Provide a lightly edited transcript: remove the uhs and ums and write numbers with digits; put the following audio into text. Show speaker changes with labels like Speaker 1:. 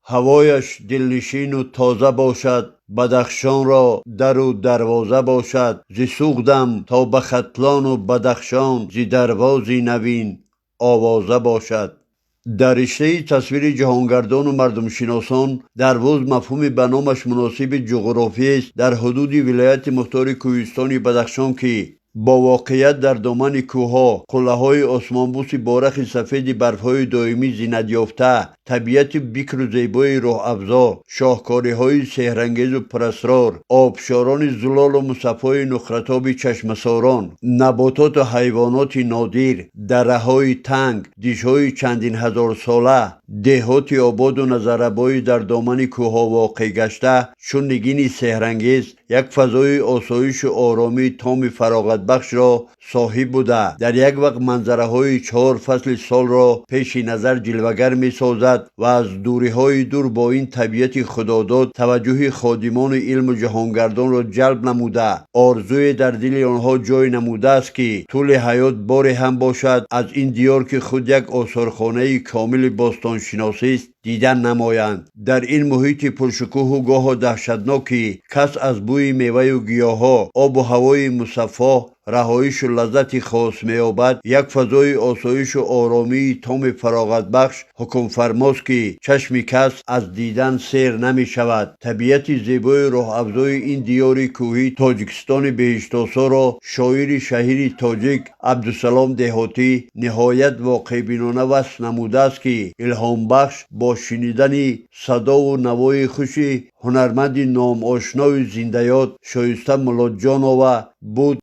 Speaker 1: هوایش دلنشین و تازه باشد، بدخشان را در و دروازه باشد. ز سوغدم تا به ختلان و بدخشان، ز دروازی نوین آوازه باشد. در رشته تصویر جهانگردان و مردم شناسان، دروازه مفهوم به نامش مناسب جغرافی است در حدود ولایت مختار کوهستان بدخشان که با واقعیت در دامن کوهها، قلعه‌های آسمانبوس بارخ سفید برف‌های دائمی زینت یافته، طبیعت بکر و زیبای راه افزا، شاهکاری‌های سحرانگیز و پراسرار، آبشاران زلال و مصفای نخرتاب چشمساران، نباتات و حیوانات نادر، دره‌های تنگ، دیش‌های چندین هزار ساله، دهات آباد و نظرآبای در دامن کوهها واقع گشته چون نگین سحرانگیز یک فضای آسایش و آرامی تام فراغت بخش را صاحب بوده، در یک وقت منظره های 4 فصل سال را پیش نظر جلوگر می سازد و از دوری های دور با این طبیعت خداداد توجه خادمان علم و جهانگردان را جلب نموده، آرزوی در دل آنها جای نموده است که طول حیات باری هم باشد از این دیار که خود یک آثارخانه کامل باستان شناسی است دیدن نمایند. در این محیط پرشکوه و گاه دهشتناکی کس از بوی میوه و گیاها، آب و هوای مصفا، رهایش و لذت خاص می‌یابد. یک فضای آسایش و آرامی تام فراغت بخش حکم فرماست که چشم کس از دیدن سیر نمی شود. طبیعت زیبای راه افزای این دیار کوهی تاجیکستان بهشت‌آسا را شاعر شهیر تاجیک عبدالسلام دهاتی نهایت واقع بینانه وصف نموده است که الهام بخش با شنیدن صدا و نوای خوش هنرمند نام آشنای زنده یاد شایسته ملات جانова بود.